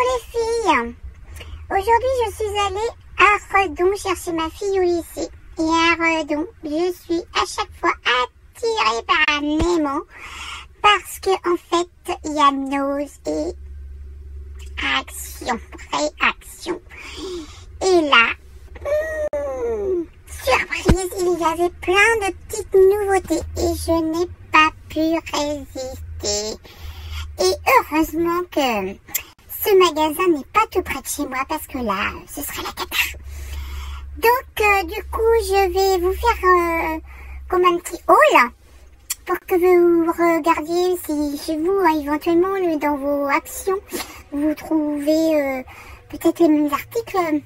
les filles. Aujourd'hui je suis allée à Redon chercher ma fille au lycée. Et à Redon, je suis à chaque fois attirée par un aimant. Parce que en fait, il y a nose et action, réaction. Et là, surprise, il y avait plein de petites nouveautés. Et je n'ai pas pu résister. Et heureusement que ce magasin n'est pas tout près de chez moi parce que là, ce serait la cata. Donc, du coup, je vais vous faire comme un petit haul pour que vous regardiez si chez vous, éventuellement, dans vos actions, vous trouvez peut-être les mêmes articles.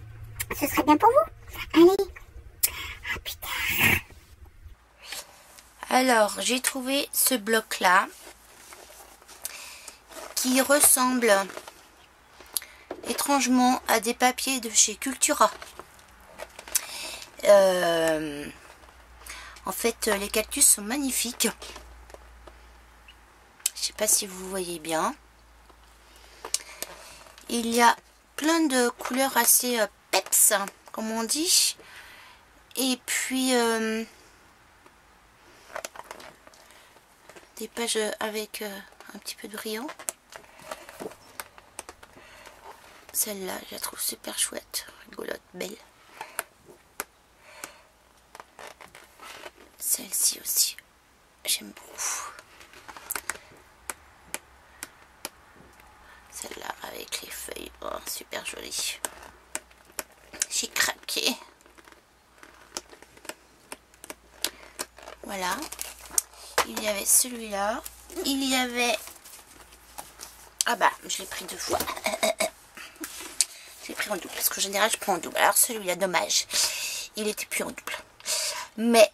Ce serait bien pour vous. Allez, à plus tard. Alors, j'ai trouvé ce bloc-là qui ressemble étrangement à des papiers de chez Cultura. En fait, les cactus sont magnifiques. Je sais pas si vous voyez bien. Il y a plein de couleurs assez peps, comme on dit. Et puis des pages avec un petit peu de brillant. Celle-là, je la trouve super chouette, rigolote, belle. Celle-ci aussi, j'aime beaucoup. Celle-là avec les feuilles, oh, super jolie. J'ai craqué. Voilà. Il y avait celui-là. Il y avait... Ah bah, je l'ai pris 2 fois. Je l'ai pris en double, parce qu'en général, je prends en double. Alors celui-là, dommage. Il était plus en double. Mais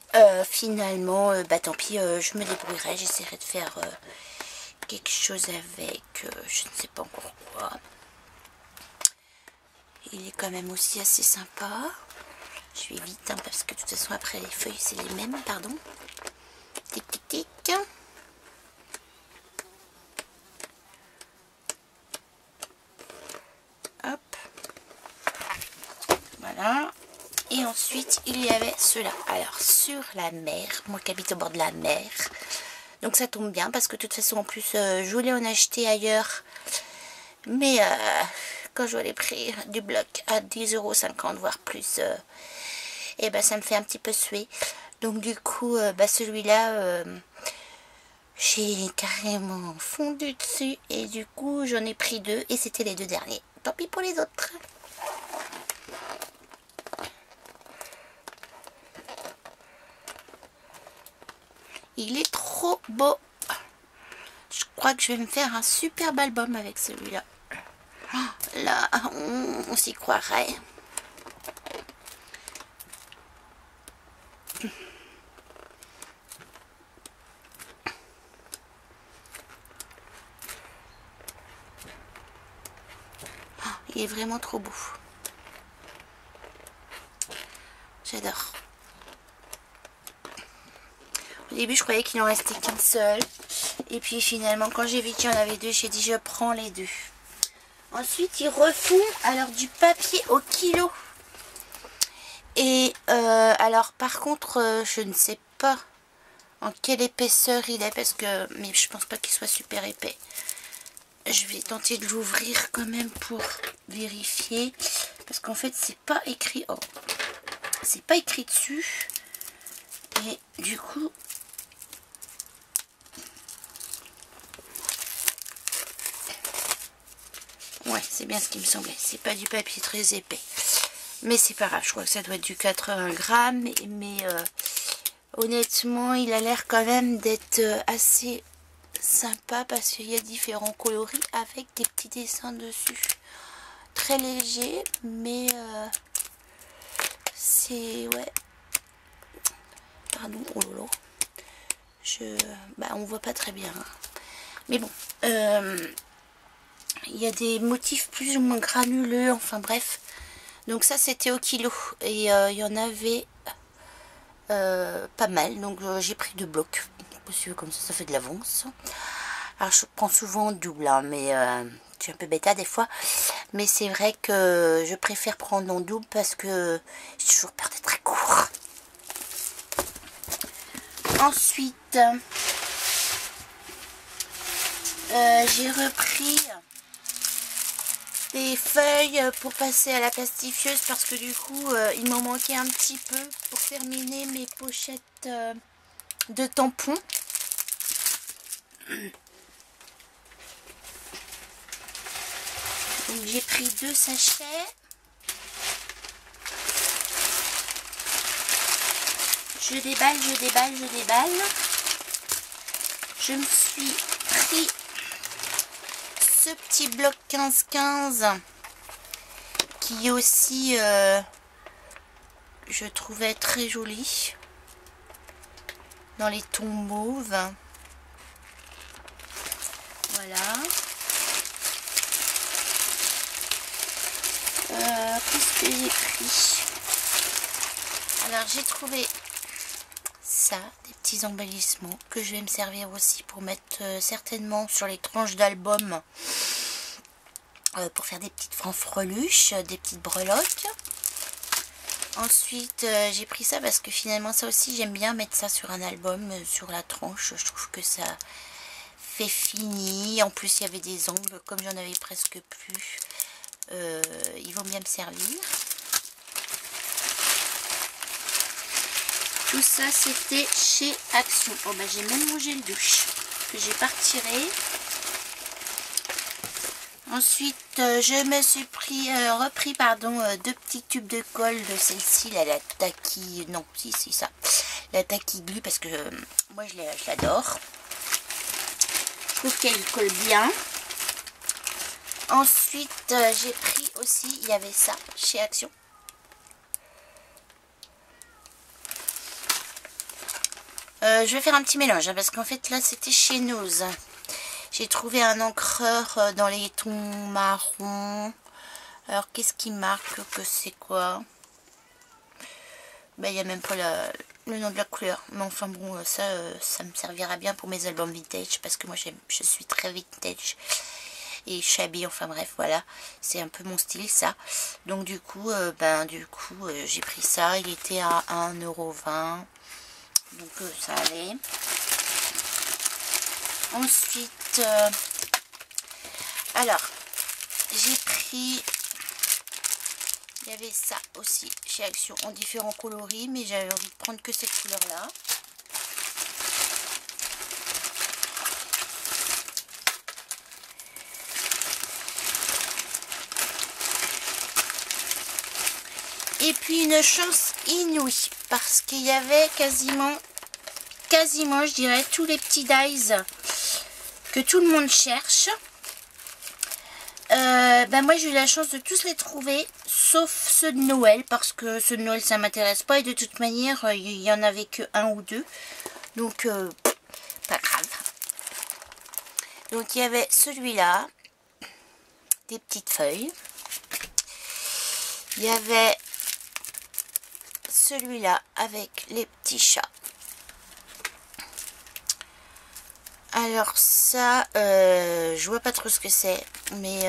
finalement, bah tant pis, je me débrouillerai. J'essaierai de faire quelque chose avec, je ne sais pas encore quoi. Il est quand même aussi assez sympa. Je vais vite, hein, parce que de toute façon, après les feuilles, c'est les mêmes, pardon. Tic, tic, tic. Hop. Voilà. Et ensuite, il y avait ceux-là. Alors, sur la mer, moi qui habite au bord de la mer. Donc, ça tombe bien parce que de toute façon, en plus, je voulais en acheter ailleurs. Mais quand je vois les prix du bloc à 10,50 €, voire plus, et ben ça me fait un petit peu suer. Donc, du coup, bah, celui-là, j'ai carrément fondu dessus. Et du coup, j'en ai pris 2 et c'était les 2 derniers. Tant pis pour les autres. Il est trop beau. Je crois que je vais me faire un superbe album avec celui-là. Là, on s'y croirait. Il est vraiment trop beau. J'adore. Au début, je croyais qu'il en restait qu'un seul. Et puis finalement, quand j'ai vu qu'il y en avait 2, j'ai dit je prends les 2. Ensuite, ils refont alors du papier au kilo. Et alors par contre, je ne sais pas en quelle épaisseur il est parce que, mais je pense pas qu'il soit super épais. Je vais tenter de l'ouvrir quand même pour vérifier parce qu'en fait c'est pas écrit. Oh, c'est pas écrit dessus. Et du coup, ouais, c'est bien ce qui me semblait. C'est pas du papier très épais. Mais c'est pas grave, je crois que ça doit être du 80 grammes. Mais honnêtement, il a l'air quand même d'être assez sympa parce qu'il y a différents coloris avec des petits dessins dessus. Très léger, mais c'est... ouais. Pardon, oh là là. Bah, on voit pas très bien. Hein. Mais bon, il y a des motifs plus ou moins granuleux, enfin bref. Donc ça c'était au kilo et il y en avait pas mal, donc j'ai pris 2 blocs parce que comme ça fait de l'avance. Alors je prends souvent en double, hein, mais je suis un peu bêta des fois. Mais c'est vrai que je préfère prendre en double parce que j'ai toujours peur d'être très court. Ensuite, j'ai repris des feuilles pour passer à la plastifieuse parce que du coup, il m'en manquait un petit peu pour terminer mes pochettes de tampons. Donc j'ai pris 2 sachets. Je déballe, je déballe, je déballe. Je me suis pris ce petit bloc 15-15 qui aussi je trouvais très joli dans les tons mauves. Voilà. Qu'est-ce que j'ai pris? Alors j'ai trouvé ça, des petits embellissements que je vais me servir aussi pour mettre certainement sur les tranches d'album pour faire des petites fanfreluches, des petites breloques. Ensuite j'ai pris ça parce que finalement ça aussi j'aime bien mettre ça sur un album, sur la tranche. Je trouve que ça fait fini. En plus il y avait des ongles, comme j'en avais presque plus, ils vont bien me servir. Tout ça c'était chez Action. Oh bah j'ai même mangé le douche que j'ai pas retiré. Ensuite je me suis repris 2 petits tubes de colle de celle-ci, la Tacky, non si c'est ça, la Tacky Glue, parce que moi je l'adore. Je trouve qu'elle colle bien. Ensuite j'ai pris aussi, il y avait ça chez Action. Je vais faire un petit mélange parce qu'en fait là c'était chez Nose. J'ai trouvé un encreur dans les tons marron. Alors qu'est-ce qui marque que c'est quoi? Ben il n'y a même pas le nom de la couleur. Mais enfin bon, ça me servira bien pour mes albums vintage parce que moi je suis très vintage et shabby, enfin bref voilà. C'est un peu mon style ça. Donc du coup, j'ai pris ça. Il était à 1,20 €. Donc ça allait. Ensuite, alors, j'ai pris, il y avait ça aussi chez Action en différents coloris, mais j'avais envie de prendre que cette couleur-là. Et puis une chance inouïe, parce qu'il y avait quasiment je dirais tous les petits dies que tout le monde cherche. Moi j'ai eu la chance de tous les trouver, sauf ceux de Noël, parce que ceux de Noël ça m'intéresse pas, et de toute manière il y en avait que 1 ou 2, donc pas grave. Donc il y avait celui-là, des petites feuilles, il y avait celui-là avec les petits chats. Alors ça, je vois pas trop ce que c'est, mais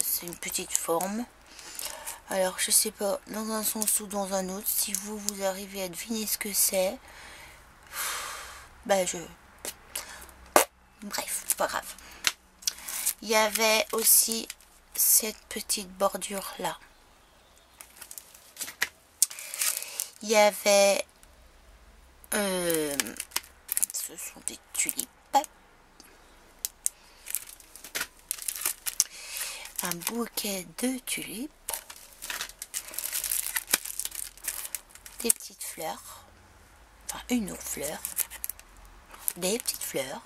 c'est une petite forme. Alors je sais pas, dans un sens ou dans un autre, si vous arrivez à deviner ce que c'est, bref, pas grave. Il y avait aussi cette petite bordure là. Il y avait, ce sont des tulipes. Un bouquet de tulipes, des petites fleurs, enfin une autre fleur, des petites fleurs,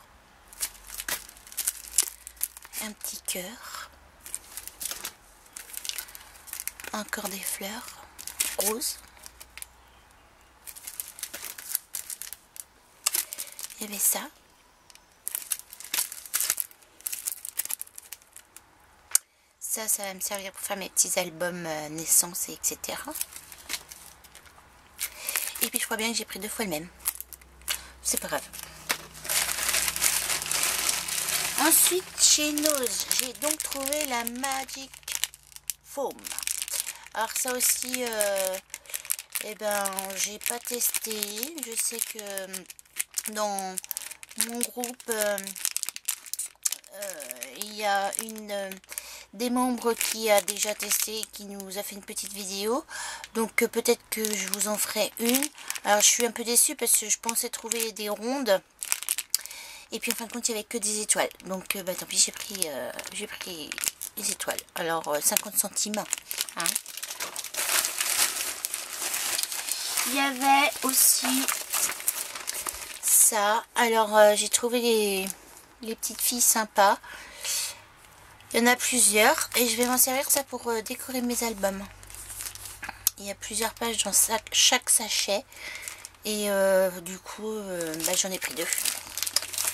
un petit cœur, encore des fleurs roses, il y avait ça. Ça va me servir pour faire mes petits albums naissance, etc. Et puis je crois bien que j'ai pris 2 fois le même. C'est pas grave. Ensuite, chez Nose, j'ai donc trouvé la Magic Foam. Alors ça aussi, eh ben, j'ai pas testé. Je sais que dans mon groupe, il y a une des membres qui a déjà testé, qui nous a fait une petite vidéo. Donc peut-être que je vous en ferai une. Alors je suis un peu déçue parce que je pensais trouver des rondes. Et puis en fin de compte, il n'y avait que des étoiles. Donc bah, tant pis, j'ai pris les étoiles. Alors 50 centimes. Hein. Il y avait aussi ça. Alors j'ai trouvé les petites filles sympas. Il y en a plusieurs. Et je vais m'en servir ça pour décorer mes albums. Il y a plusieurs pages dans chaque sachet. Et du coup, bah, j'en ai pris 2.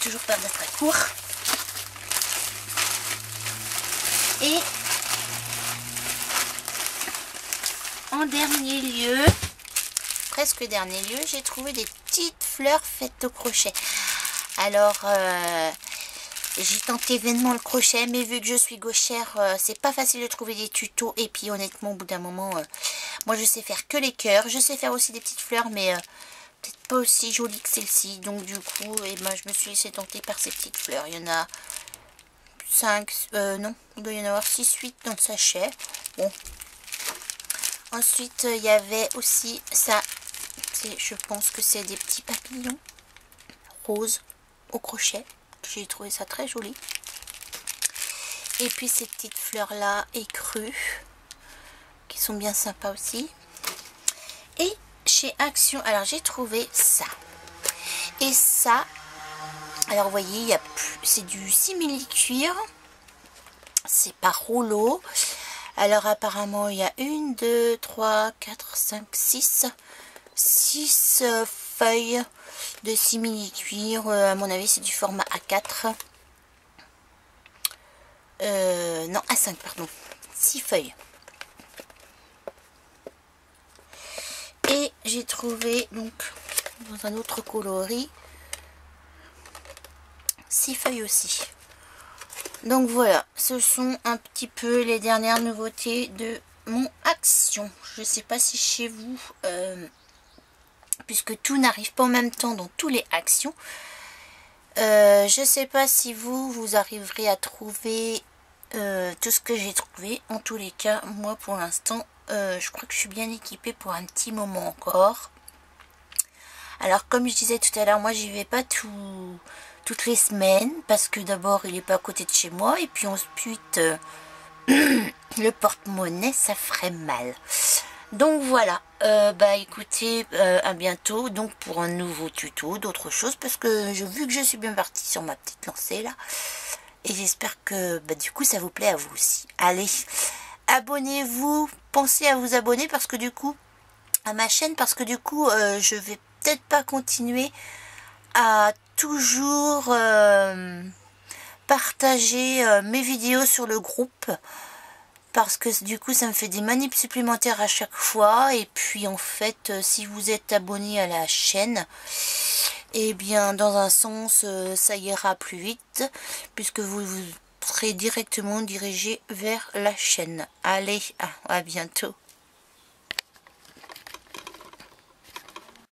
Toujours pas très court. Et en dernier lieu, presque dernier lieu, j'ai trouvé des petites fleurs faites au crochet. Alors, j'ai tenté vainement le crochet, mais vu que je suis gauchère, c'est pas facile de trouver des tutos. Et puis honnêtement, au bout d'un moment, moi je sais faire que les cœurs. Je sais faire aussi des petites fleurs, mais peut-être pas aussi jolies que celle-ci. Donc du coup, eh ben, je me suis laissée tenter par ces petites fleurs. Il y en a 5, non, il doit y en avoir 6-8 dans le sachet. Bon. Ensuite, il y avait aussi ça. Je pense que c'est des petits papillons roses au crochet. J'ai trouvé ça très joli. Et puis ces petites fleurs là écrues qui sont bien sympas aussi. Et chez Action, alors j'ai trouvé ça. Et ça, alors vous voyez, il y a plus, c'est du simili-cuir. C'est par rouleau. Alors apparemment il y a 1, 2, 3, 4, 5, 6 feuilles de simili-cuir. À mon avis c'est du format A4. Non, A5 pardon. 6 feuilles. Et j'ai trouvé donc dans un autre coloris 6 feuilles aussi. Donc voilà, ce sont un petit peu les dernières nouveautés de mon Action. Je ne sais pas si chez vous, puisque tout n'arrive pas en même temps dans tous les Actions, je ne sais pas si vous arriverez à trouver tout ce que j'ai trouvé. En tous les cas, moi pour l'instant, je crois que je suis bien équipée pour un petit moment encore. Alors comme je disais tout à l'heure, moi j'y vais pas toutes les semaines, parce que d'abord il n'est pas à côté de chez moi, et puis ensuite le porte-monnaie ça ferait mal. Donc voilà, bah écoutez, à bientôt donc pour un nouveau tuto, d'autres choses, parce que vu que je suis bien partie sur ma petite lancée là, et j'espère que bah, du coup ça vous plaît à vous aussi. Allez, abonnez-vous, pensez à vous abonner parce que du coup à ma chaîne, parce que du coup je vais peut-être pas continuer à toujours partager mes vidéos sur le groupe, parce que du coup ça me fait des manips supplémentaires à chaque fois. Et puis en fait si vous êtes abonné à la chaîne, et bien dans un sens ça ira plus vite, puisque vous serez directement dirigé vers la chaîne. Allez, à bientôt.